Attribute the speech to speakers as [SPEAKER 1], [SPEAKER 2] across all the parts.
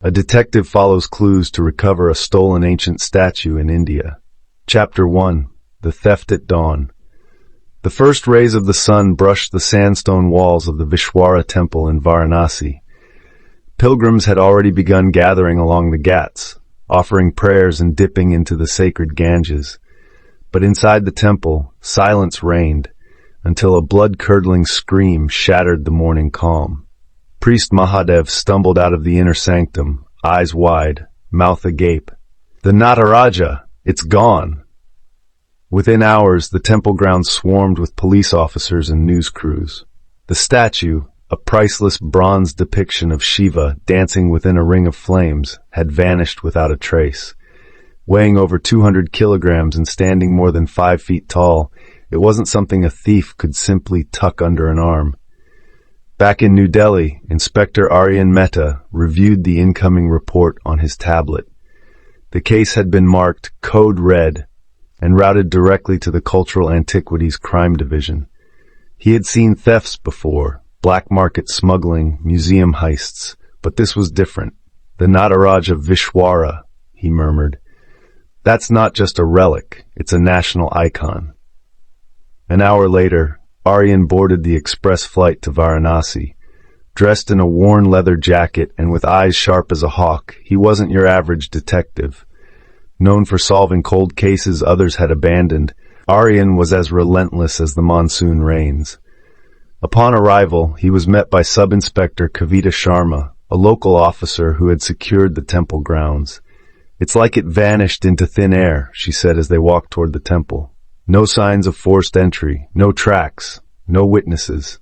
[SPEAKER 1] A detective follows clues to recover a stolen ancient statue in India. Chapter 1. The Theft at Dawn. The first rays of the sun brushed the sandstone walls of the Vishwara temple in Varanasi. Pilgrims had already begun gathering along the Ghats, offering prayers and dipping into the sacred Ganges. But inside the temple, silence reigned, until a blood-curdling scream shattered the morning calm. Priest Mahadev stumbled out of the inner sanctum, eyes wide, mouth agape. "The Nataraja! It's gone!" Within hours, the temple grounds swarmed with police officers and news crews. The statue, a priceless bronze depiction of Shiva dancing within a ring of flames, had vanished without a trace. Weighing over 200 kilograms and standing more than 5 feet tall, it wasn't something a thief could simply tuck under an arm. Back in New Delhi, Inspector Aryan Mehta reviewed the incoming report on his tablet. The case had been marked Code Red and routed directly to the Cultural Antiquities Crime Division. He had seen thefts before, black market smuggling, museum heists, but this was different. "The Nataraja Vishwara," he murmured. "That's not just a relic, it's a national icon." An hour later, Aryan boarded the express flight to Varanasi. Dressed in a worn leather jacket and with eyes sharp as a hawk, he wasn't your average detective. Known for solving cold cases others had abandoned, Aryan was as relentless as the monsoon rains. Upon arrival, he was met by Sub-Inspector Kavita Sharma, a local officer who had secured the temple grounds. "It's like it vanished into thin air," she said as they walked toward the temple. "No signs of forced entry, no tracks, no witnesses."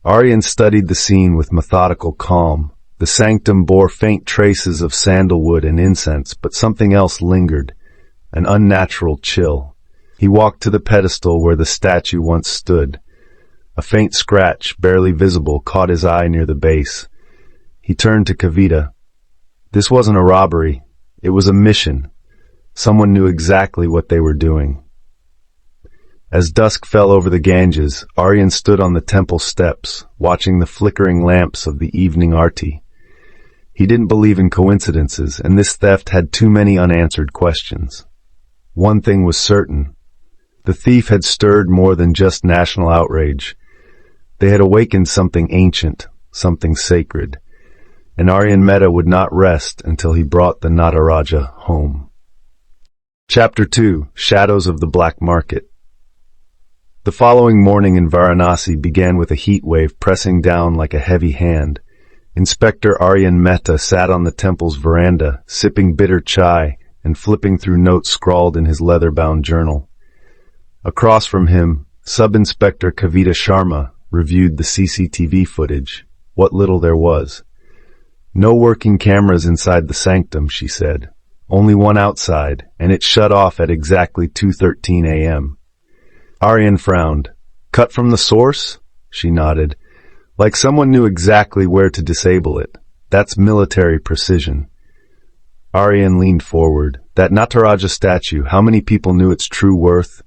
[SPEAKER 1] Aryan studied the scene with methodical calm. The sanctum bore faint traces of sandalwood and incense, but something else lingered, an unnatural chill. He walked to the pedestal where the statue once stood. A faint scratch, barely visible, caught his eye near the base. He turned to Kavita. This wasn't a robbery. It was a mission. Someone knew exactly what they were doing. As dusk fell over the Ganges, Aryan stood on the temple steps, watching the flickering lamps of the evening arti. He didn't believe in coincidences, and this theft had too many unanswered questions. One thing was certain. The thief had stirred more than just national outrage. They had awakened something ancient, something sacred. And Aryan Mehta would not rest until he brought the Nataraja home. Chapter 2. Shadows of the Black Market. The following morning in Varanasi began with a heat wave pressing down like a heavy hand. Inspector Aryan Mehta sat on the temple's veranda, sipping bitter chai and flipping through notes scrawled in his leather-bound journal. Across from him, Sub-Inspector Kavita Sharma reviewed the CCTV footage, what little there was. "No working cameras inside the sanctum," she said. "Only one outside, and it shut off at exactly 2:13 a.m. Aryan frowned. "Cut from the source?" She nodded. "Like someone knew exactly where to disable it. That's military precision." Aryan leaned forward. "That Nataraja statue, how many people knew its true worth?"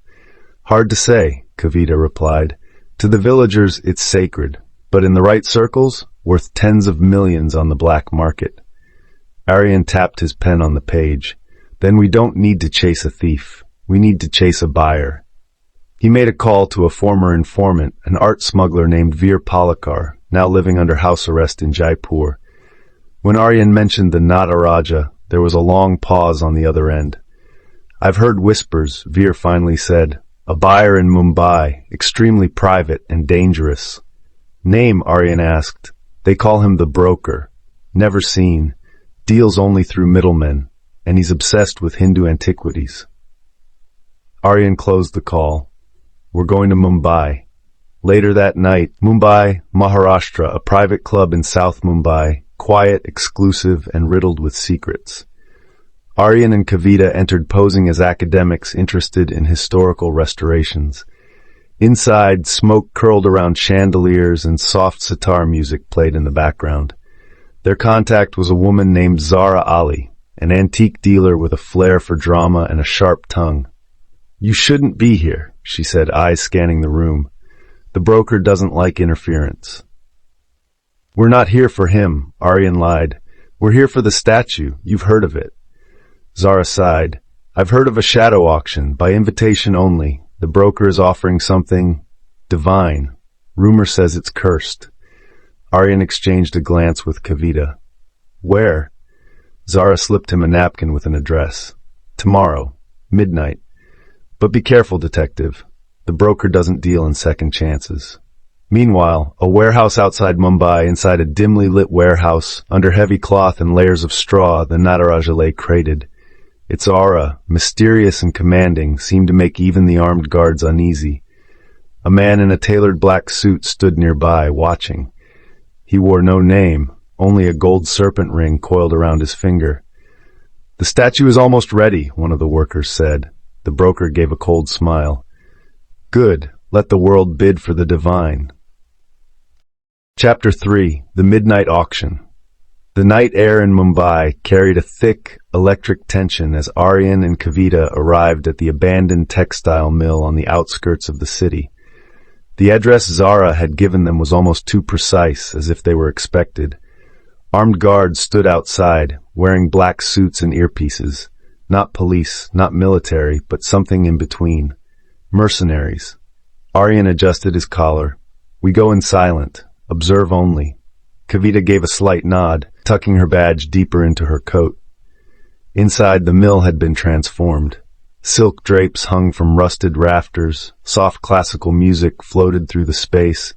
[SPEAKER 1] "Hard to say," Kavita replied. "To the villagers, it's sacred, but in the right circles, worth tens of millions on the black market." Aryan tapped his pen on the page. "Then we don't need to chase a thief. We need to chase a buyer." He made a call to a former informant, an art smuggler named Veer Palakar, now living under house arrest in Jaipur. When Aryan mentioned the Nataraja, there was a long pause on the other end. "I've heard whispers," Veer finally said. "A buyer in Mumbai, extremely private and dangerous." "Name?" Aryan asked. "They call him the broker. Never seen. Deals only through middlemen. And he's obsessed with Hindu antiquities." Aryan closed the call. "We're going to Mumbai." Later that night, Mumbai, Maharashtra, a private club in South Mumbai, quiet, exclusive, and riddled with secrets. Aryan and Kavita entered posing as academics interested in historical restorations. Inside, smoke curled around chandeliers and soft sitar music played in the background. Their contact was a woman named Zara Ali, an antique dealer with a flair for drama and a sharp tongue. "You shouldn't be here," she said, eyes scanning the room. "The broker doesn't like interference." "We're not here for him," Aryan lied. We're here for the statue. You've heard of it. Zara sighed. I've heard of a shadow auction, by invitation only. The broker is offering something divine. Rumor says it's cursed. Aryan exchanged a glance with Kavita. Where? Zara slipped him a napkin with an address. Tomorrow, midnight. But be careful, detective. The broker doesn't deal in second chances. Meanwhile, a warehouse outside Mumbai, inside a dimly lit warehouse, under heavy cloth and layers of straw, the Nataraja lay crated. Its aura, mysterious and commanding, seemed to make even the armed guards uneasy. A man in a tailored black suit stood nearby, watching. He wore no name, only a gold serpent ring coiled around his finger. The statue is almost ready, one of the workers said. The broker gave a cold smile. Good, let the world bid for the divine. Chapter 3. The Midnight Auction. The night air in Mumbai carried a thick, electric tension as Aryan and Kavita arrived at the abandoned textile mill on the outskirts of the city. The address Zara had given them was almost too precise, as if they were expected. Armed guards stood outside, wearing black suits and earpieces. Not police, not military, but something in between. Mercenaries. Aryan adjusted his collar. We go in silent. Observe only. Kavita gave a slight nod, tucking her badge deeper into her coat. Inside, the mill had been transformed. Silk drapes hung from rusted rafters, soft classical music floated through the space,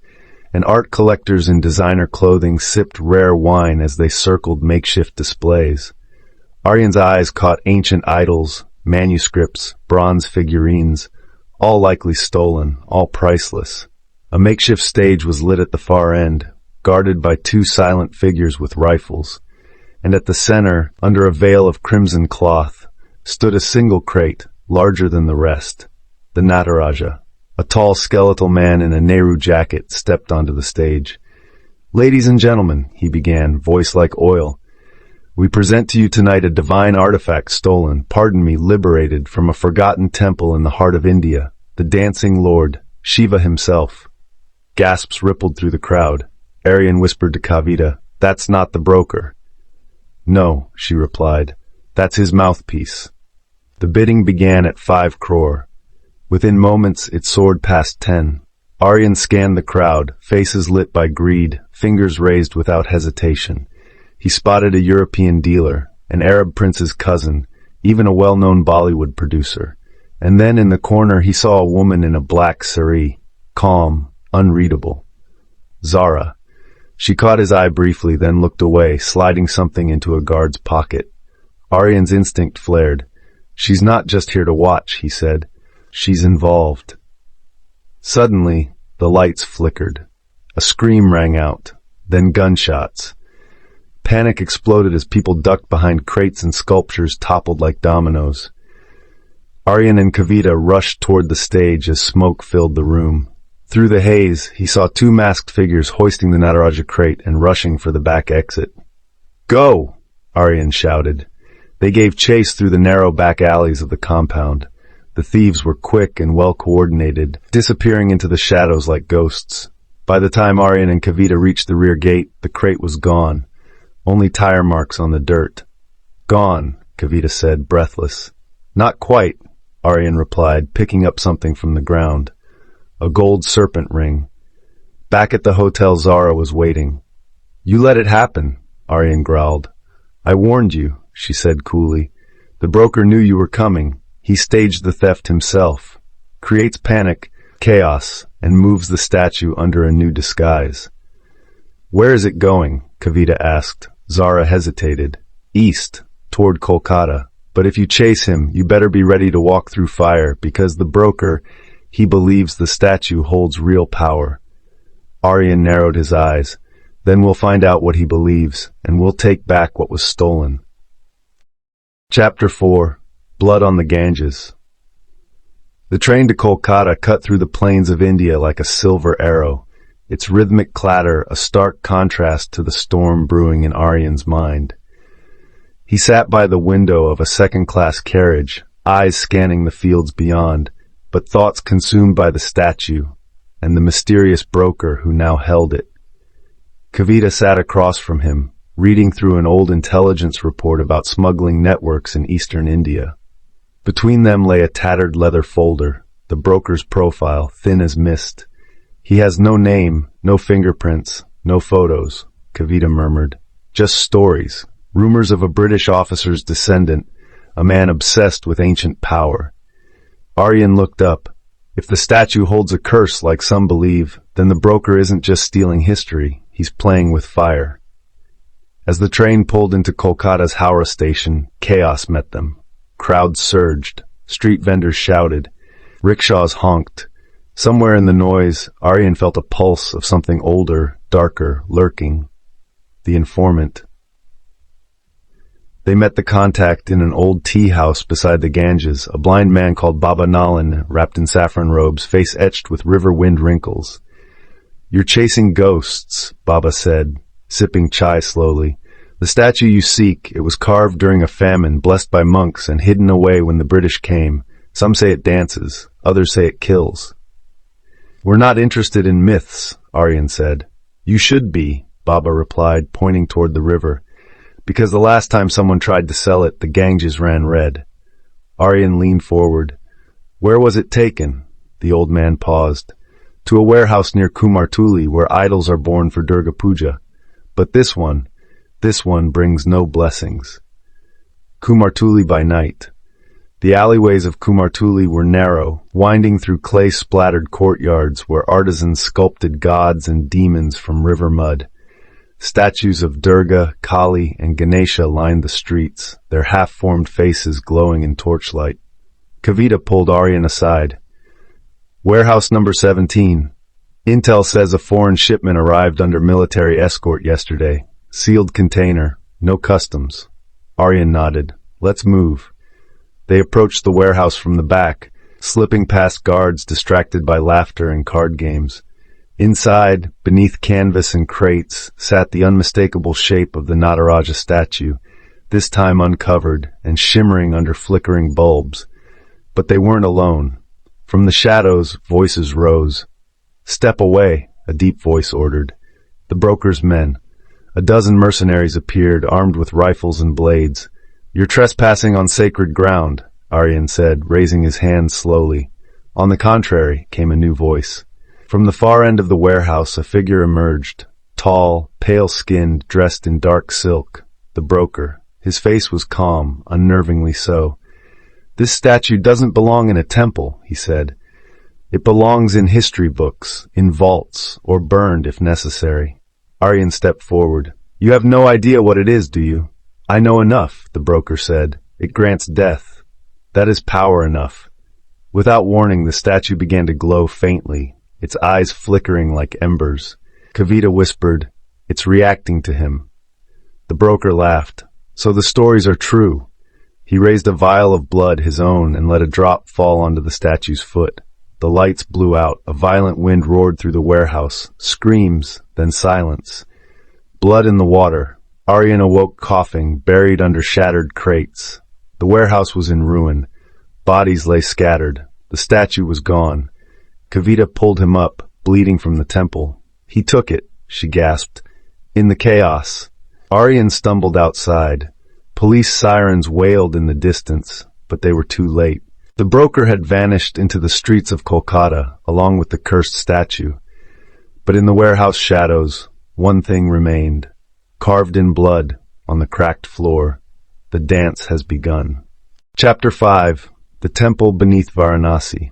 [SPEAKER 1] and art collectors in designer clothing sipped rare wine as they circled makeshift displays. Aryan's eyes caught ancient idols, manuscripts, bronze figurines, all likely stolen, all priceless. A makeshift stage was lit at the far end, guarded by two silent figures with rifles, and at the center, under a veil of crimson cloth, stood a single crate, larger than the rest. The Nataraja. A tall skeletal man in a Nehru jacket stepped onto the stage. Ladies and gentlemen, he began, voice like oil, we present to you tonight a divine artifact stolen, liberated from a forgotten temple in the heart of India, the dancing lord, Shiva himself. Gasps rippled through the crowd. Aryan whispered to Kavita, That's not the broker. No, she replied. That's his mouthpiece. The bidding began at 5 crore. Within moments, it soared past 10. Aryan scanned the crowd, faces lit by greed, fingers raised without hesitation. He spotted a European dealer, an Arab prince's cousin, even a well-known Bollywood producer. And then in the corner he saw a woman in a black saree, calm, unreadable. Zara. She caught his eye briefly, then looked away, sliding something into a guard's pocket. Aryan's instinct flared. She's not just here to watch, he said. She's involved. Suddenly, the lights flickered. A scream rang out, then gunshots. Panic exploded as people ducked behind crates and sculptures toppled like dominoes. Aryan and Kavita rushed toward the stage as smoke filled the room. Through the haze, he saw 2 masked figures hoisting the Nataraja crate and rushing for the back exit. Go! Aryan shouted. They gave chase through the narrow back alleys of the compound. The thieves were quick and well-coordinated, disappearing into the shadows like ghosts. By the time Aryan and Kavita reached the rear gate, the crate was gone. Only tire marks on the dirt. Gone, Kavita said, breathless. Not quite, Aryan replied, picking up something from the ground. A gold serpent ring. Back at the hotel, Zara was waiting. You let it happen, Aryan growled. I warned you, she said coolly. The broker knew you were coming. He staged the theft himself, creates panic, chaos, and moves the statue under a new disguise. Where is it going? Kavita asked. Zara hesitated. East, toward Kolkata. But if you chase him, you better be ready to walk through fire, because the broker, he believes the statue holds real power. Aryan narrowed his eyes. Then we'll find out what he believes, and we'll take back what was stolen. Chapter 4. Blood on the Ganges. The train to Kolkata cut through the plains of India like a silver arrow, its rhythmic clatter a stark contrast to the storm brewing in Aryan's mind. He sat by the window of a second-class carriage, eyes scanning the fields beyond, but thoughts consumed by the statue and the mysterious broker who now held it. Kavita sat across from him, reading through an old intelligence report about smuggling networks in eastern India. Between them lay a tattered leather folder, the broker's profile, thin as mist. He has no name, no fingerprints, no photos, Kavita murmured. Just stories, rumors of a British officer's descendant, a man obsessed with ancient power. Aryan looked up. If the statue holds a curse like some believe, then the broker isn't just stealing history, he's playing with fire. As the train pulled into Kolkata's Howrah station, chaos met them. Crowds surged, street vendors shouted, rickshaws honked. Somewhere in the noise, Aryan felt a pulse of something older, darker, lurking. The informant. They met the contact in an old tea house beside the Ganges, a blind man called Baba Nalan, wrapped in saffron robes, face etched with river wind wrinkles. "You're chasing ghosts," Baba said, sipping chai slowly. "The statue you seek, it was carved during a famine, blessed by monks, and hidden away when the British came. Some say it dances, others say it kills." "We're not interested in myths," Aryan said. "You should be," Baba replied, pointing toward the river. "Because the last time someone tried to sell it, the Ganges ran red." Aryan leaned forward. "Where was it taken?" The old man paused. "To a warehouse near Kumartuli, where idols are born for Durga Puja. But this one brings no blessings." Kumartuli by night. The alleyways of Kumartuli were narrow, winding through clay-splattered courtyards where artisans sculpted gods and demons from river mud. Statues of Durga, Kali, and Ganesha lined the streets, their half-formed faces glowing in torchlight. Kavita pulled Aryan aside. "Warehouse number 17. Intel says a foreign shipment arrived under military escort yesterday. Sealed container, no customs." Aryan nodded. "Let's move." They approached the warehouse from the back, slipping past guards distracted by laughter and card games. Inside, beneath canvas and crates, sat the unmistakable shape of the Nataraja statue, this time uncovered and shimmering under flickering bulbs. But they weren't alone. From the shadows, voices rose. "Step away," a deep voice ordered. The broker's men. A dozen mercenaries appeared, armed with rifles and blades. "You're trespassing on sacred ground," Aryan said, raising his hand slowly. "On the contrary," came a new voice. From the far end of the warehouse, a figure emerged, tall, pale-skinned, dressed in dark silk. The broker. His face was calm, unnervingly so. "This statue doesn't belong in a temple," he said. "It belongs in history books, in vaults, or burned if necessary." Aryan stepped forward. "You have no idea what it is, do you?" "I know enough," the broker said. "It grants death. That is power enough." Without warning, the statue began to glow faintly, its eyes flickering like embers. Kavita whispered, "It's reacting to him." The broker laughed. "So the stories are true." He raised a vial of blood, his own, and let a drop fall onto the statue's foot. The lights blew out, a violent wind roared through the warehouse, screams, then silence. Blood in the water. Aryan awoke coughing, buried under shattered crates. The warehouse was in ruin. Bodies lay scattered. The statue was gone. Kavita pulled him up, bleeding from the temple. "He took it," she gasped. "In the chaos." Aryan stumbled outside. Police sirens wailed in the distance, but they were too late. The broker had vanished into the streets of Kolkata, along with the cursed statue. But in the warehouse shadows, one thing remained. Carved in blood, on the cracked floor, the dance has begun. Chapter 5. The Temple Beneath Varanasi.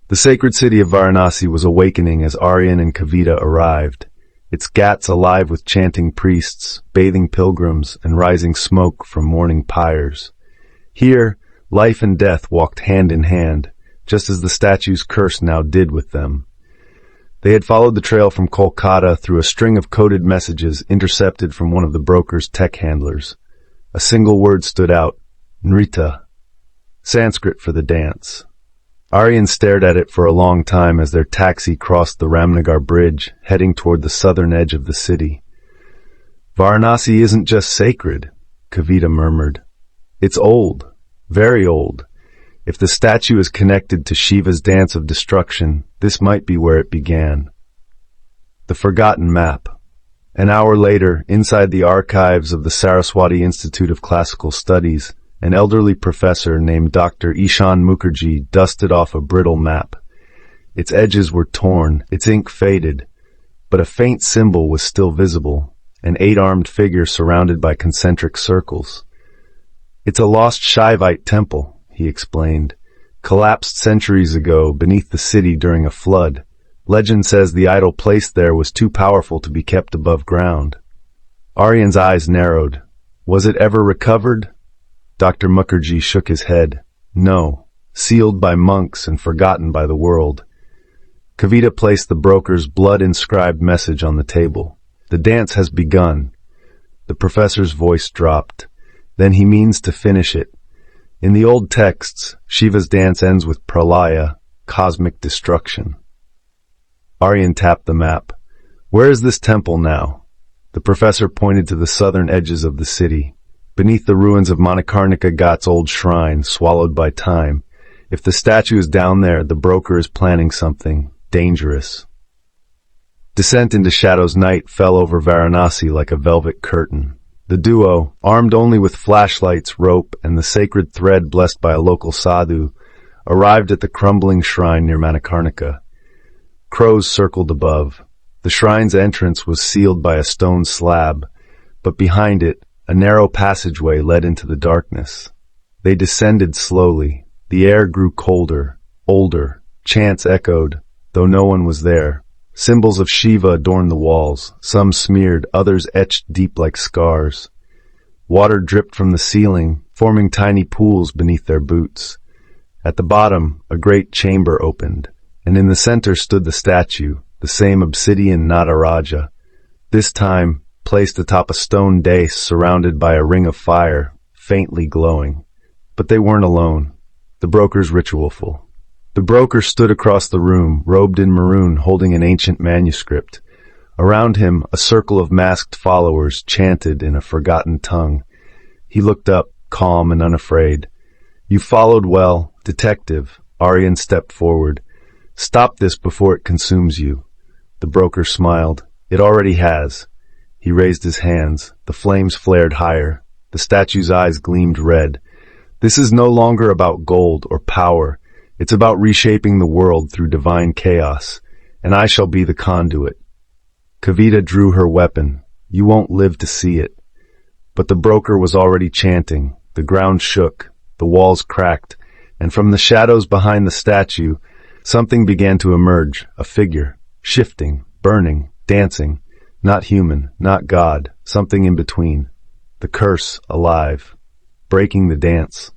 [SPEAKER 1] The sacred city of Varanasi was awakening as Aryan and Kavita arrived, its ghats alive with chanting priests, bathing pilgrims, and rising smoke from morning pyres. Here, life and death walked hand in hand, just as the statue's curse now did with them. They had followed the trail from Kolkata through a string of coded messages intercepted from one of the broker's tech handlers. A single word stood out, Nrita, Sanskrit for the dance. Aryan stared at it for a long time as their taxi crossed the Ramnagar bridge, heading toward the southern edge of the city. "Varanasi isn't just sacred," Kavita murmured. "It's old, very old. If the statue is connected to Shiva's dance of destruction, this might be where it began." The forgotten map. An hour later, inside the archives of the Saraswati Institute of Classical Studies, an elderly professor named Dr. Ishan Mukherjee dusted off a brittle map. Its edges were torn, its ink faded, but a faint symbol was still visible, an 8-armed figure surrounded by concentric circles. "It's a lost Shaivite temple," he explained, "collapsed centuries ago beneath the city during a flood. Legend says the idol placed there was too powerful to be kept above ground." Aryan's eyes narrowed. "Was it ever recovered?" Dr. Mukherjee shook his head. "No, sealed by monks and forgotten by the world." Kavita placed the broker's blood-inscribed message on the table. "The dance has begun." The professor's voice dropped. "Then he means to finish it. In the old texts, Shiva's dance ends with pralaya, cosmic destruction." Aryan tapped the map. "Where is this temple now?" The professor pointed to the southern edges of the city, beneath the ruins of Manikarnika Ghat's old shrine, swallowed by time. If the statue is down there, the broker is planning something dangerous. Descent into Shadow's night fell over Varanasi like a velvet curtain. The duo, armed only with flashlights, rope, and the sacred thread blessed by a local sadhu, arrived at the crumbling shrine near Manikarnika. Crows circled above. The shrine's entrance was sealed by a stone slab, but behind it, a narrow passageway led into the darkness. They descended slowly. The air grew colder, older. Chants echoed, though no one was there. Symbols of Shiva adorned the walls, some smeared, others etched deep like scars. Water dripped from the ceiling, forming tiny pools beneath their boots. At the bottom, a great chamber opened, and in the center stood the statue, the same obsidian Nataraja, this time placed atop a stone dais surrounded by a ring of fire, faintly glowing. But they weren't alone. The broker's ritualful. The broker stood across the room, robed in maroon, holding an ancient manuscript. Around him, a circle of masked followers chanted in a forgotten tongue. He looked up, calm and unafraid. "You followed well, detective." Aryan stepped forward. "Stop this before it consumes you." The broker smiled. "It already has." He raised his hands. The flames flared higher. The statue's eyes gleamed red. "This is no longer about gold or power. It's about reshaping the world through divine chaos, and I shall be the conduit." Kavita drew her weapon. "You won't live to see it." But the broker was already chanting. The ground shook, the walls cracked, and from the shadows behind the statue, something began to emerge, a figure, shifting, burning, dancing, not human, not God, something in between. The curse alive, breaking the dance.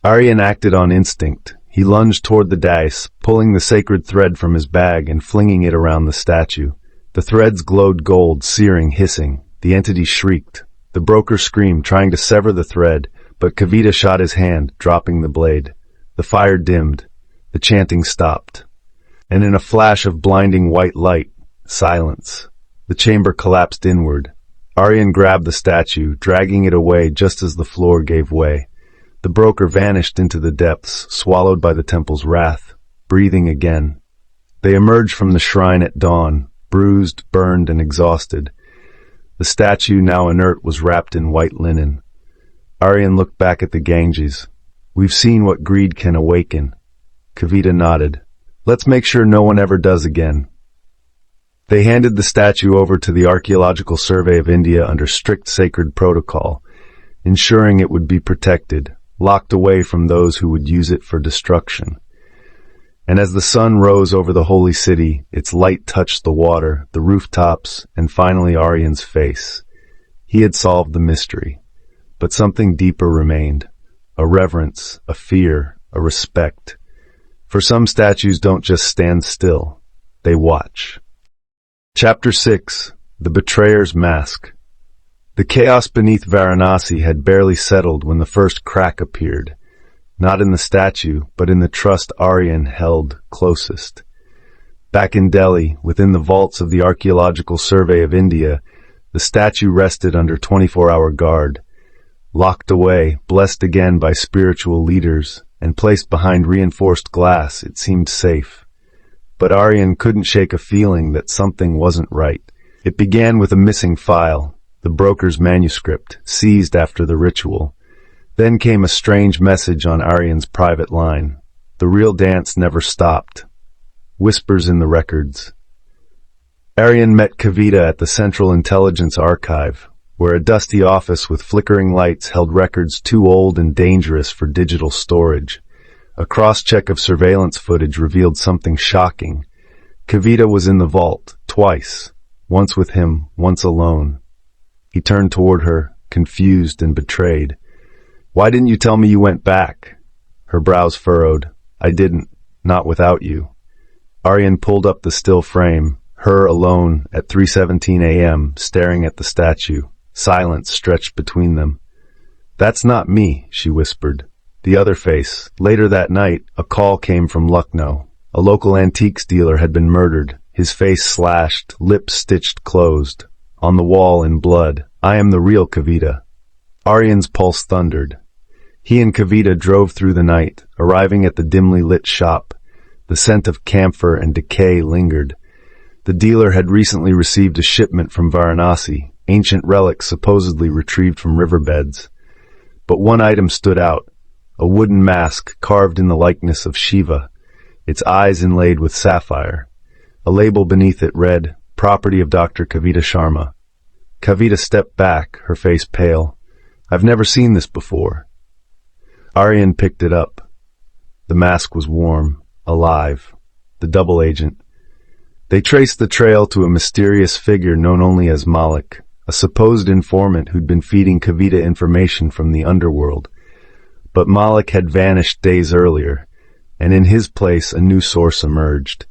[SPEAKER 1] Aryan acted on instinct. He lunged toward the dais, pulling the sacred thread from his bag and flinging it around the statue. The threads glowed gold, searing, hissing. The entity shrieked. The broker screamed, trying to sever the thread, but Kavita shot his hand, dropping the blade. The fire dimmed. The chanting stopped. And in a flash of blinding white light, silence. The chamber collapsed inward. Aryan grabbed the statue, dragging it away just as the floor gave way. The broker vanished into the depths, swallowed by the temple's wrath, breathing again. They emerged from the shrine at dawn, bruised, burned, and exhausted. The statue, now inert, was wrapped in white linen. Aryan looked back at the Ganges. "We've seen what greed can awaken." Kavita nodded. "Let's make sure no one ever does again." They handed the statue over to the Archaeological Survey of India under strict sacred protocol, ensuring it would be protected, locked away from those who would use it for destruction. And as the sun rose over the holy city, its light touched the water, the rooftops, and finally Aryan's face. He had solved the mystery, but something deeper remained. A reverence, a fear, a respect. For some statues don't just stand still, they watch. Chapter 6. The Betrayer's Mask. The chaos beneath Varanasi had barely settled when the first crack appeared, not in the statue, but in the trust Aryan held closest. Back in Delhi, within the vaults of the Archaeological Survey of India, the statue rested under 24-hour guard, locked away, blessed again by spiritual leaders, and placed behind reinforced glass. It seemed safe. But Aryan couldn't shake a feeling that something wasn't right. It began with a missing file, the broker's manuscript, seized after the ritual. Then came a strange message on Aryan's private line. The real dance never stopped. Whispers in the records. Aryan met Kavita at the Central Intelligence Archive, where a dusty office with flickering lights held records too old and dangerous for digital storage. A cross-check of surveillance footage revealed something shocking. Kavita was in the vault, twice, once with him, once alone. He turned toward her, confused and betrayed. "Why didn't you tell me you went back?" Her brows furrowed. "I didn't, not without you." Aryan pulled up the still frame, her alone at 3:17 a.m., staring at the statue. Silence stretched between them. "That's not me," she whispered. The other face. Later that night, a call came from Lucknow. A local antiques dealer had been murdered, his face slashed, lips stitched closed. On the wall in blood, "I am the real Kavita." Aryan's pulse thundered. He and Kavita drove through the night, arriving at the dimly lit shop. The scent of camphor and decay lingered. The dealer had recently received a shipment from Varanasi, ancient relics supposedly retrieved from riverbeds. But one item stood out. A wooden mask carved in the likeness of Shiva, its eyes inlaid with sapphire. A label beneath it read, "Property of Dr. Kavita Sharma." Kavita stepped back, her face pale. "I've never seen this before." Aryan picked it up. The mask was warm, alive. The double agent. They traced the trail to a mysterious figure known only as Malik, a supposed informant who'd been feeding Kavita information from the underworld. But Malik had vanished days earlier, and in his place a new source emerged.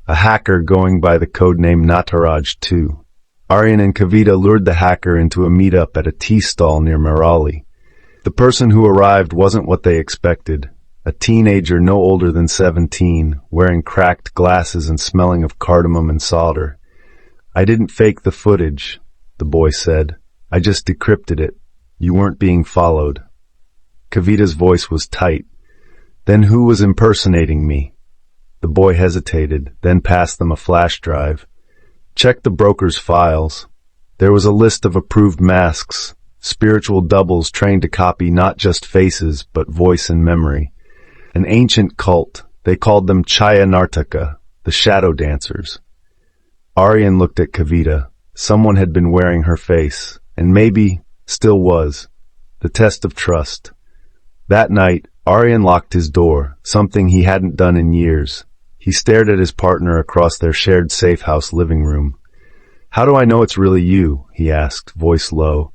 [SPEAKER 1] A hacker going by the codename Nataraj II. Aryan and Kavita lured the hacker into a meetup at a tea stall near Marali. The person who arrived wasn't what they expected. A teenager no older than 17, wearing cracked glasses and smelling of cardamom and solder. "I didn't fake the footage," the boy said. "I just decrypted it. You weren't being followed." Kavita's voice was tight. "Then who was impersonating me?" The boy hesitated, then passed them a flash drive. "Check the broker's files." There was a list of approved masks, spiritual doubles trained to copy not just faces, but voice and memory. An ancient cult, they called them Chaya Nartaka, the shadow dancers. Aryan looked at Kavita. Someone had been wearing her face, and maybe still was. The test of trust. That night, Aryan locked his door, something he hadn't done in years. He stared at his partner across their shared safe house living room. "How do I know it's really you?" he asked, voice low.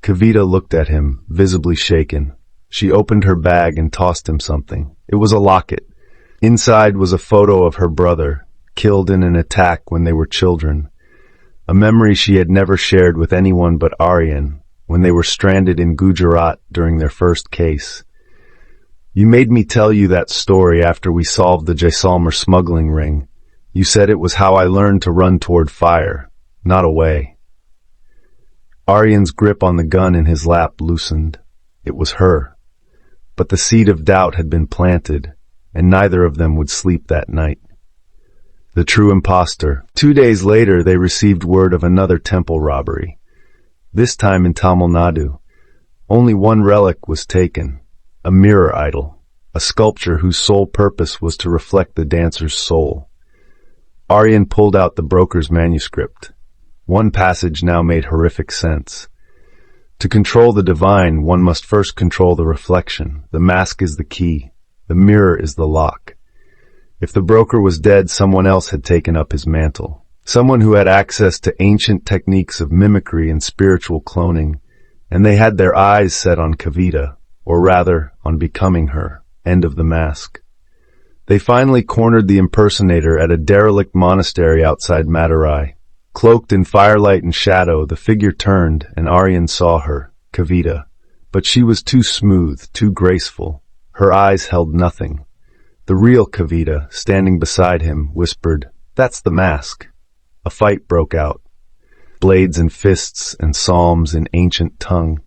[SPEAKER 1] Kavita looked at him, visibly shaken. She opened her bag and tossed him something. It was a locket. Inside was a photo of her brother, killed in an attack when they were children. A memory she had never shared with anyone but Aryan, when they were stranded in Gujarat during their first case. "You made me tell you that story after we solved the Jaisalmer smuggling ring. You said it was how I learned to run toward fire, not away." Aryan's grip on the gun in his lap loosened. It was her. But the seed of doubt had been planted, and neither of them would sleep that night. The true imposter. 2 days later, they received word of another temple robbery. This time in Tamil Nadu. Only one relic was taken, a mirror idol, a sculpture whose sole purpose was to reflect the dancer's soul. Aryan pulled out the broker's manuscript. One passage now made horrific sense. To control the divine, one must first control the reflection. The mask is the key. The mirror is the lock. If the broker was dead, someone else had taken up his mantle. Someone who had access to ancient techniques of mimicry and spiritual cloning, and they had their eyes set on Kavita, or rather, on becoming her. End of the mask. They finally cornered the impersonator at a derelict monastery outside Madurai. Cloaked in firelight and shadow, the figure turned, and Aryan saw her, Kavita. But she was too smooth, too graceful. Her eyes held nothing. The real Kavita, standing beside him, whispered, "That's the mask." A fight broke out. Blades and fists and psalms in ancient tongue.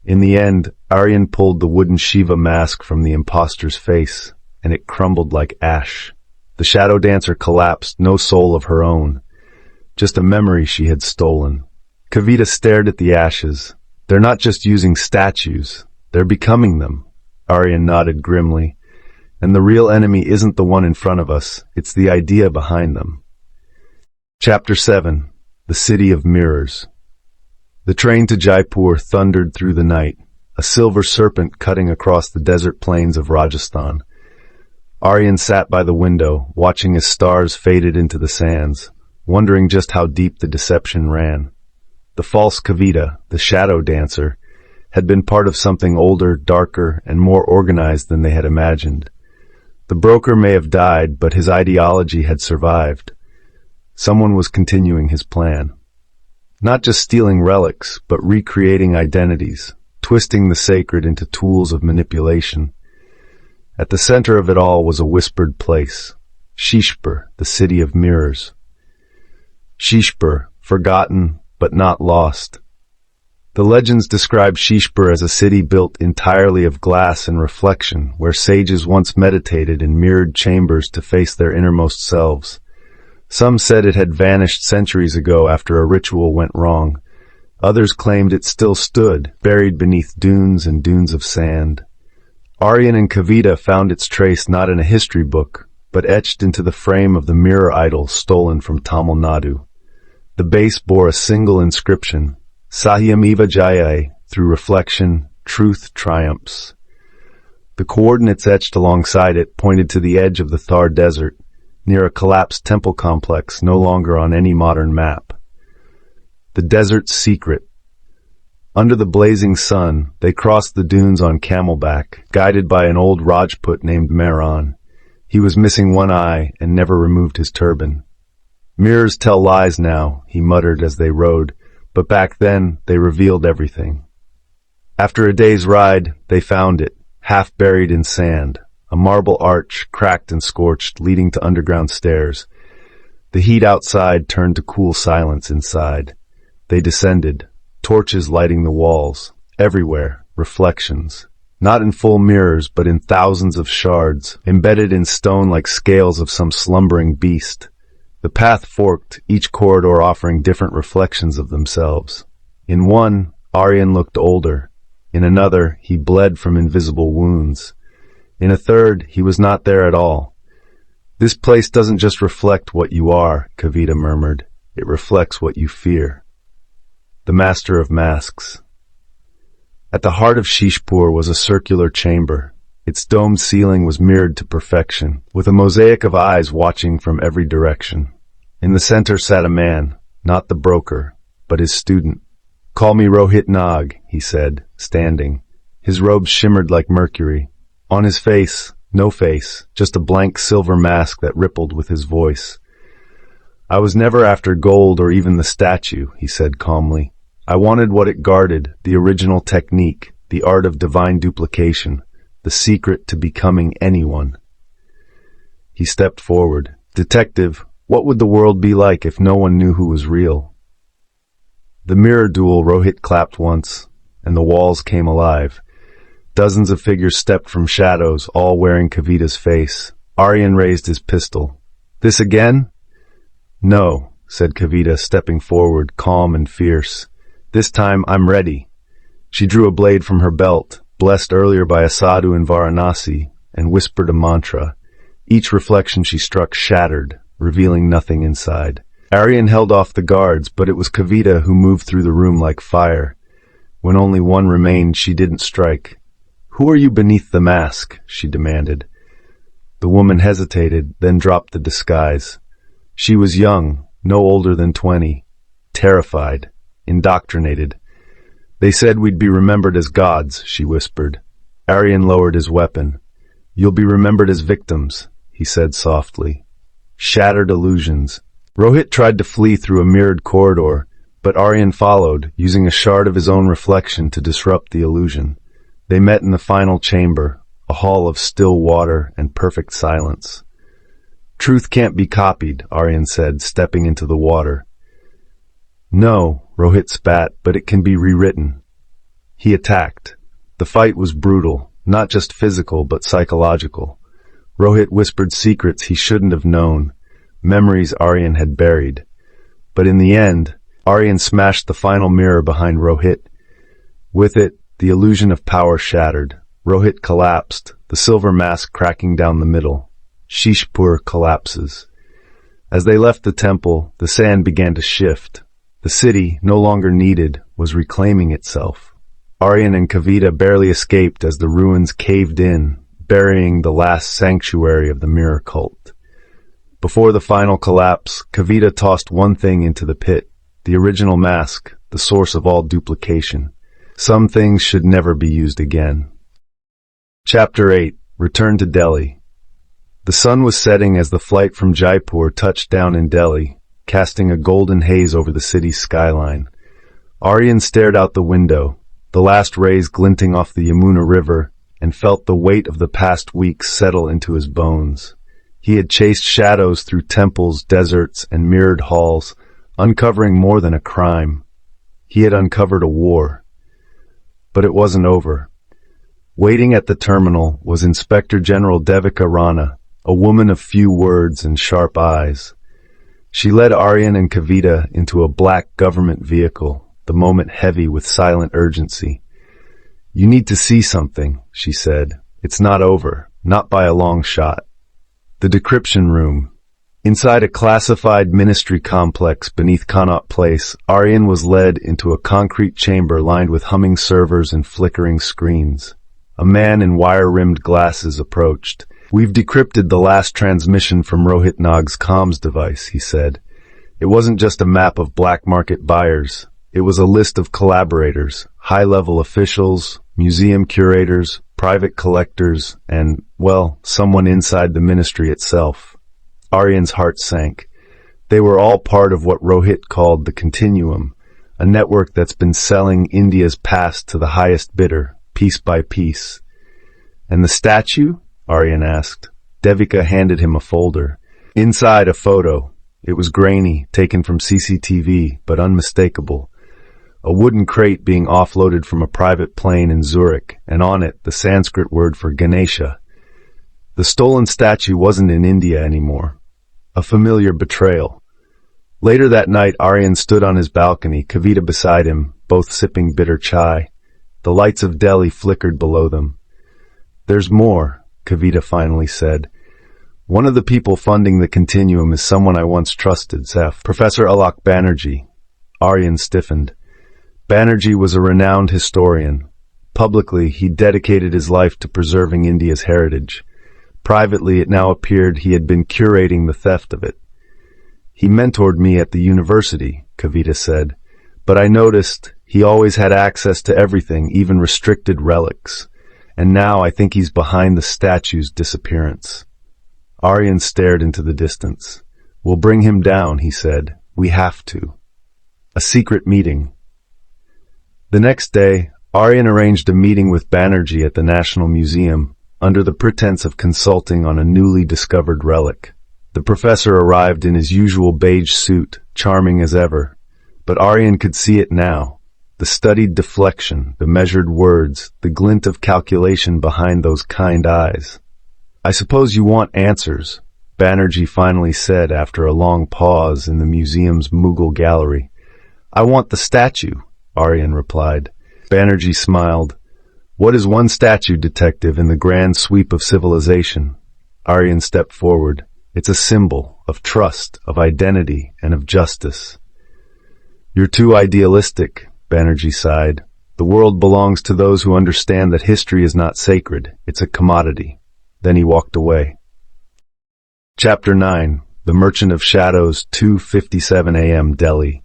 [SPEAKER 1] In the end, Aryan pulled the wooden Shiva mask from the impostor's face, and it crumbled like ash. The shadow dancer collapsed, no soul of her own. just a memory she had stolen. Kavita stared at the ashes. They're not just using statues, they're becoming them. Aryan nodded grimly. And the real enemy isn't the one in front of us, it's the idea behind them. Chapter 7. The City of Mirrors. The train to Jaipur thundered through the night, a silver serpent cutting across the desert plains of Rajasthan. Aryan sat by the window, watching as stars faded into the sands, wondering just how deep the deception ran. The false Kavita, the shadow dancer, had been part of something older, darker, and more organized than they had imagined. The broker may have died, but his ideology had survived. Someone was continuing his plan. Not just stealing relics, but recreating identities, twisting the sacred into tools of manipulation. At the center of it all was a whispered place, Shishpur, the city of mirrors. Shishpur, forgotten, but not lost. The legends describe Shishpur as a city built entirely of glass and reflection, where sages once meditated in mirrored chambers to face their innermost selves. Some said it had vanished centuries ago after a ritual went wrong. Others claimed it still stood, buried beneath dunes and dunes of sand. Aryan and Kavita found its trace not in a history book, but etched into the frame of the mirror idol stolen from Tamil Nadu. The base bore a single inscription, Sahyamiva Jayai, through reflection, truth triumphs. The coordinates etched alongside it pointed to the edge of the Thar Desert, near a collapsed temple complex no longer on any modern map. The desert's secret. Under the blazing sun, they crossed the dunes on camelback, guided by an old Rajput named Mehran. He was missing one eye and never removed his turban. Mirrors tell lies now, he muttered as they rode, but back then they revealed everything. After a day's ride, they found it, half buried in sand, a marble arch cracked and scorched leading to underground stairs. The heat outside turned to cool silence inside. They descended, torches lighting the walls. Everywhere, reflections. Not in full mirrors, but in thousands of shards, embedded in stone like scales of some slumbering beast. The path forked, each corridor offering different reflections of themselves. In one, Aryan looked older. In another, he bled from invisible wounds. In a third, he was not there at all. This place doesn't just reflect what you are, Kavita murmured. It reflects what you fear. The Master of Masks. At the heart of Shishpur was a circular chamber. Its domed ceiling was mirrored to perfection, with a mosaic of eyes watching from every direction. In the center sat a man, not the broker, but his student. "Call me Rohit Nag," he said, standing. His robes shimmered like mercury. On his face, no face, just a blank silver mask that rippled with his voice. "I was never after gold or even the statue," he said calmly. "I wanted what it guarded, the original technique, the art of divine duplication, the secret to becoming anyone." He stepped forward. "Detective, what would the world be like if no one knew who was real?" The mirror duel, Rohit clapped once, and the walls came alive. Dozens of figures stepped from shadows, all wearing Kavita's face. Aryan raised his pistol. "This again?" "No," said Kavita, stepping forward, calm and fierce. "This time I'm ready." She drew a blade from her belt, blessed earlier by a sadhu in Varanasi, and whispered a mantra. Each reflection she struck shattered, revealing nothing inside. Aryan held off the guards, but it was Kavita who moved through the room like fire. When only one remained, she didn't strike. "Who are you beneath the mask?" she demanded. The woman hesitated, then dropped the disguise. She was young, no older than 20, terrified, indoctrinated. "They said we'd be remembered as gods," she whispered. Aryan lowered his weapon. "You'll be remembered as victims," he said softly. Shattered illusions. Rohit tried to flee through a mirrored corridor, but Aryan followed, using a shard of his own reflection to disrupt the illusion. They met in the final chamber, a hall of still water and perfect silence. "Truth can't be copied," Aryan said, stepping into the water. "No," Rohit spat, "but it can be rewritten." He attacked. The fight was brutal, not just physical, but psychological. Rohit whispered secrets he shouldn't have known, memories Aryan had buried. But in the end, Aryan smashed the final mirror behind Rohit. With it, the illusion of power shattered. Rohit collapsed, the silver mask cracking down the middle. Shishpur collapses. As they left the temple, the sand began to shift. The city, no longer needed, was reclaiming itself. Aryan and Kavita barely escaped as the ruins caved in, burying the last sanctuary of the mirror cult. Before the final collapse, Kavita tossed one thing into the pit, the original mask, the source of all duplication. Some things should never be used again. Chapter 8. Return to Delhi. The sun was setting as the flight from Jaipur touched down in Delhi, casting a golden haze over the city's skyline. Aryan stared out the window, the last rays glinting off the Yamuna River, and felt the weight of the past weeks settle into his bones. He had chased shadows through temples, deserts, and mirrored halls, uncovering more than a crime. He had uncovered a war. But it wasn't over. Waiting at the terminal was Inspector General Devika Rana, a woman of few words and sharp eyes. She led Aryan and Kavita into a black government vehicle, the moment heavy with silent urgency. "You need to see something," she said. "It's not over, not by a long shot." The decryption room. Inside a classified ministry complex beneath Connaught Place, Aryan was led into a concrete chamber lined with humming servers and flickering screens. A man in wire-rimmed glasses approached. "We've decrypted the last transmission from Rohit Nag's comms device," he said. It wasn't just a map of black market buyers. It was a list of collaborators, high-level officials, museum curators, private collectors, and, well, someone inside the ministry itself. Aryan's heart sank. They were all part of what Rohit called the Continuum, a network that's been selling India's past to the highest bidder, piece by piece. "And the statue?" Aryan asked. Devika handed him a folder. Inside, a photo. It was grainy, taken from CCTV, but unmistakable. A wooden crate being offloaded from a private plane in Zurich, and on it, the Sanskrit word for Ganesha. The stolen statue wasn't in India anymore. A familiar betrayal. Later that night, Aryan stood on his balcony, Kavita beside him, both sipping bitter chai. The lights of Delhi flickered below them. "There's more," Kavita finally said. "One of the people funding the Continuum is someone I once trusted, Professor Alok Banerjee." Aryan stiffened. Banerjee was a renowned historian. Publicly, he dedicated his life to preserving India's heritage. Privately, it now appeared he had been curating the theft of it. "He mentored me at the university," Kavita said, "but I noticed he always had access to everything, even restricted relics. And now I think he's behind the statue's disappearance." Aryan stared into the distance. "We'll bring him down," he said. "We have to." A secret meeting. The next day, Aryan arranged a meeting with Banerjee at the National Museum, under the pretense of consulting on a newly discovered relic. The professor arrived in his usual beige suit, charming as ever. But Aryan could see it now. The studied deflection, the measured words, the glint of calculation behind those kind eyes. "I suppose you want answers," Banerjee finally said after a long pause in the museum's Mughal gallery. "I want the statue," Aryan replied. Banerjee smiled. "What is one statue, detective, in the grand sweep of civilization?" Aryan stepped forward. "It's a symbol of trust, of identity, and of justice." "You're too idealistic," Banerjee sighed. "The world belongs to those who understand that history is not sacred, it's a commodity." Then he walked away. Chapter 9. The Merchant of Shadows, 2:57 a.m. Delhi.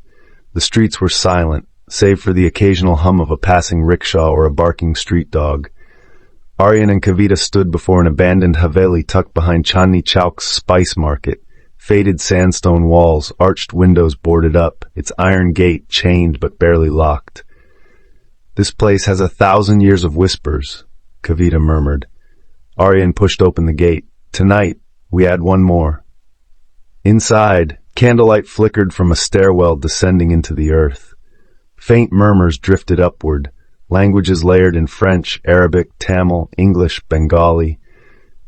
[SPEAKER 1] The streets were silent, save for the occasional hum of a passing rickshaw or a barking street dog. Aryan and Kavita stood before an abandoned haveli tucked behind Chandni Chowk's spice market. Faded sandstone walls, arched windows boarded up, its iron gate chained but barely locked. "This place has 1,000 years of whispers," Kavita murmured. Aryan pushed open the gate. "Tonight, we add one more." Inside, candlelight flickered from a stairwell descending into the earth. Faint murmurs drifted upward, languages layered in French, Arabic, Tamil, English, Bengali.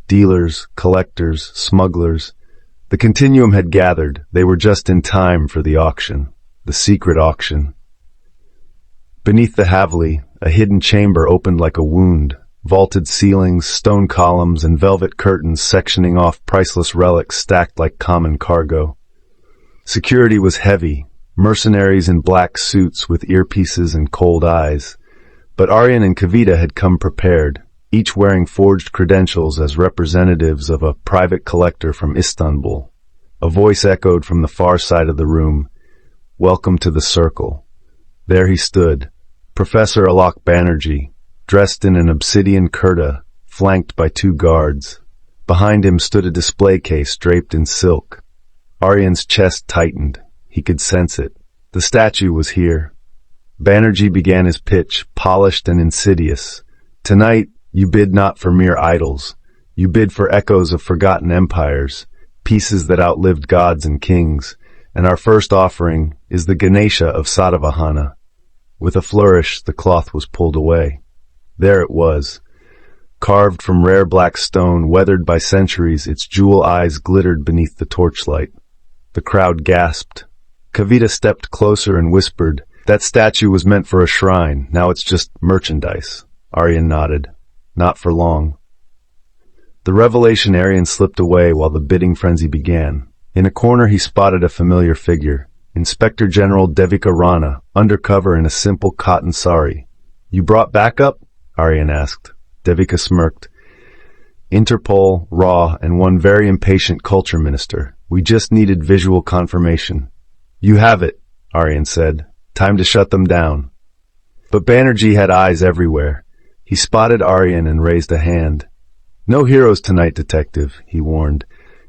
[SPEAKER 1] Dealers, collectors, smugglers. The continuum had gathered. They were just in time for the auction, the secret auction. Beneath the Haveli, a hidden chamber opened like a wound, vaulted ceilings, stone columns, and velvet curtains sectioning off priceless relics stacked like common cargo. Security was heavy, mercenaries in black suits with earpieces and cold eyes. But Aryan and Kavita had come prepared, each wearing forged credentials as representatives of a private collector from Istanbul. A voice echoed from the far side of the room, "Welcome to the circle." There he stood, Professor Alok Banerjee, dressed in an obsidian kurta, flanked by 2 guards. Behind him stood a display case draped in silk. Aryan's chest tightened. He could sense it. The statue was here. Banerjee began his pitch, polished and insidious. "Tonight, you bid not for mere idols. You bid for echoes of forgotten empires, pieces that outlived gods and kings, and our first offering is the Ganesha of Satavahana." With a flourish, the cloth was pulled away. There it was. Carved from rare black stone, weathered by centuries, its jewel eyes glittered beneath the torchlight. The crowd gasped. Kavita stepped closer and whispered, "That statue was meant for a shrine. Now it's just merchandise." Aryan nodded. Not for long. The revelation Aryan slipped away while the bidding frenzy began. In a corner he spotted a familiar figure, Inspector General Devika Rana, undercover in a simple cotton sari. "You brought backup?" Aryan asked. Devika smirked. "Interpol, RAW, and one very impatient culture minister. We just needed visual confirmation." "You have it," Aryan said. "Time to shut them down." But Banerjee had eyes everywhere. He spotted Aryan and raised a hand. "No heroes tonight, detective," he warned.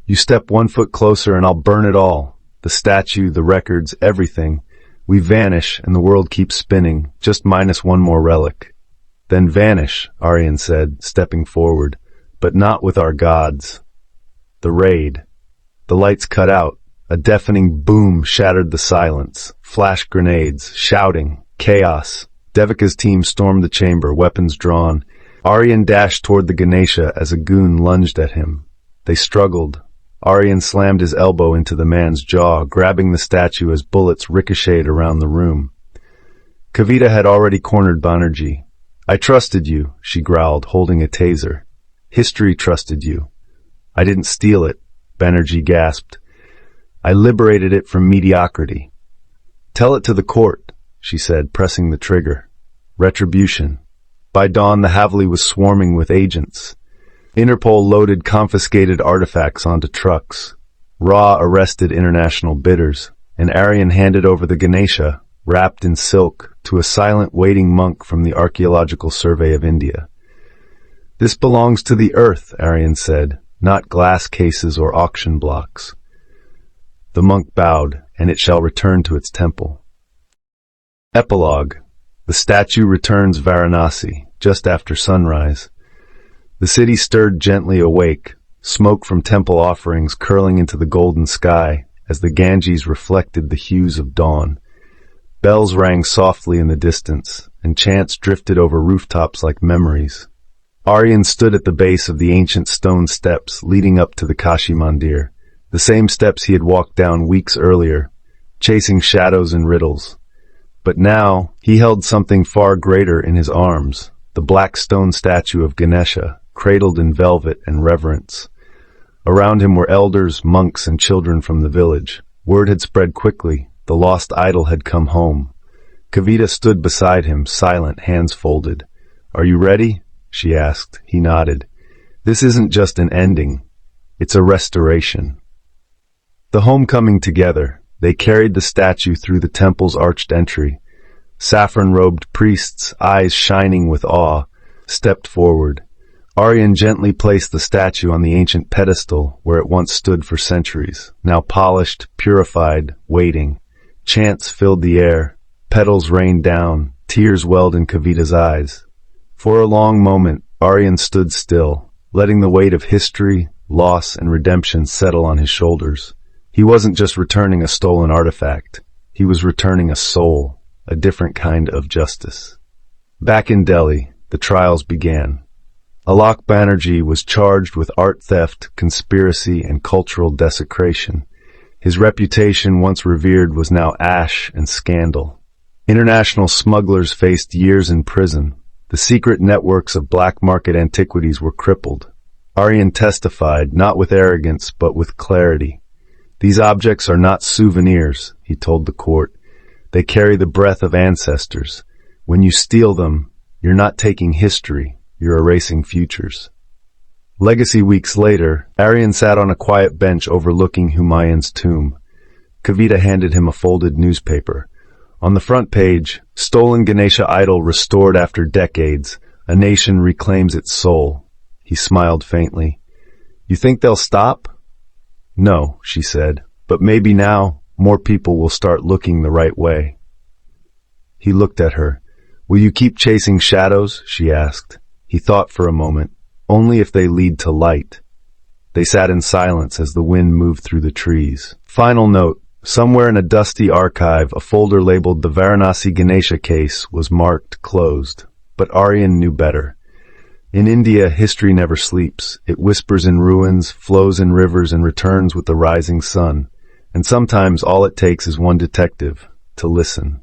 [SPEAKER 1] "You step 1 foot closer and I'll burn it all. The statue, the records, everything. We vanish and the world keeps spinning, just minus one more relic." "Then vanish," Aryan said, stepping forward, "but not with our gods." The raid. The lights cut out. A deafening boom shattered the silence. Flash grenades, shouting, chaos. Devika's team stormed the chamber, weapons drawn. Aryan dashed toward the Ganesha as a goon lunged at him. They struggled. Aryan slammed his elbow into the man's jaw, grabbing the statue as bullets ricocheted around the room. Kavita had already cornered Banerjee. "I trusted you," she growled, holding a taser. "History trusted you." "I didn't steal it," Banerjee gasped. "I liberated it from mediocrity." "Tell it to the court," she said, pressing the trigger. Retribution. By dawn, the Haveli was swarming with agents. Interpol loaded confiscated artifacts onto trucks. RAW arrested international bidders, and Aryan handed over the Ganesha, wrapped in silk, to a silent waiting monk from the Archaeological Survey of India. "This belongs to the earth," Aryan said, "not glass cases or auction blocks." The monk bowed, "and it shall return to its temple." Epilogue. The statue returns Varanasi, just after sunrise. The city stirred gently awake, smoke from temple offerings curling into the golden sky as the Ganges reflected the hues of dawn. Bells rang softly in the distance, and chants drifted over rooftops like memories. Aryan stood at the base of the ancient stone steps leading up to the Kashi Mandir, the same steps he had walked down weeks earlier, chasing shadows and riddles. But now he held something far greater in his arms, the black stone statue of Ganesha, cradled in velvet and reverence. Around him were elders, monks, and children from the village. Word had spread quickly. The lost idol had come home. Kavita stood beside him, silent, hands folded. "Are you ready?" she asked. He nodded. "This isn't just an ending. It's a restoration." The homecoming together. They carried the statue through the temple's arched entry. Saffron-robed priests, eyes shining with awe, stepped forward. Aryan gently placed the statue on the ancient pedestal where it once stood for centuries, now polished, purified, waiting. Chants filled the air. Petals rained down. Tears welled in Kavita's eyes. For a long moment, Aryan stood still, letting the weight of history, loss, and redemption settle on his shoulders. He wasn't just returning a stolen artifact. He was returning a soul, a different kind of justice. Back in Delhi, the trials began. Alok Banerjee was charged with art theft, conspiracy, and cultural desecration. His reputation, once revered, was now ash and scandal. International smugglers faced years in prison. The secret networks of black market antiquities were crippled. Aryan testified, not with arrogance, but with clarity. "These objects are not souvenirs," he told the court. "They carry the breath of ancestors. When you steal them, you're not taking history, you're erasing futures." Legacy weeks later, Aryan sat on a quiet bench overlooking Humayun's tomb. Kavita handed him a folded newspaper. On the front page, "Stolen Ganesha idol restored after decades. A nation reclaims its soul." He smiled faintly. "You think they'll stop?" "No," she said, "but maybe now more people will start looking the right way." He looked at her. "Will you keep chasing shadows?" she asked. He thought for a moment. "Only if they lead to light." They sat in silence as the wind moved through the trees. Final note. Somewhere in a dusty archive, a folder labeled "The Varanasi Ganesha Case" was marked closed. But Aryan knew better. In India, history never sleeps. It whispers in ruins, flows in rivers, and returns with the rising sun. And sometimes all it takes is one detective to listen.